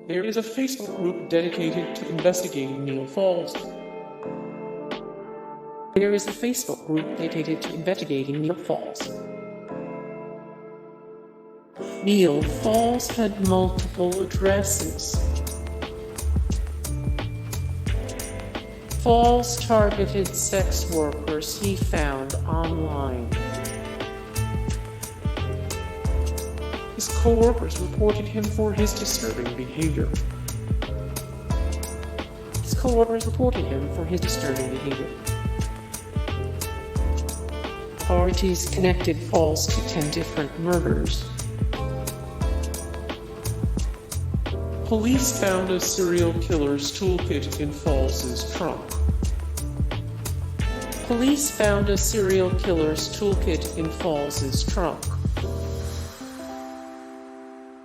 There is a Facebook group dedicated to investigating Neal Falls. There is a Facebook group dedicated to investigating Neal Falls. Neal Falls had multiple addresses. Falls targeted sex workers he found online. His coworkers reported him for his disturbing behavior. Authorities connected Falls to 10 different murders. Police found a serial killer's toolkit in Falls's trunk.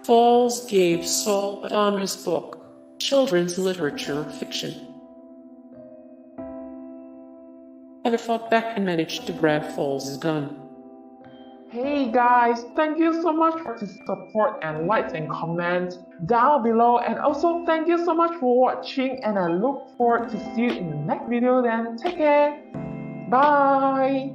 Falls gave Saul Adam's book, children's literature fiction. Heather fought back and managed to grab Falls' gun. Hey guys, thank you so much for the support and likes and comments down below, and also thank you so much for watching, and I look forward to see you in the next video. Then take care, bye.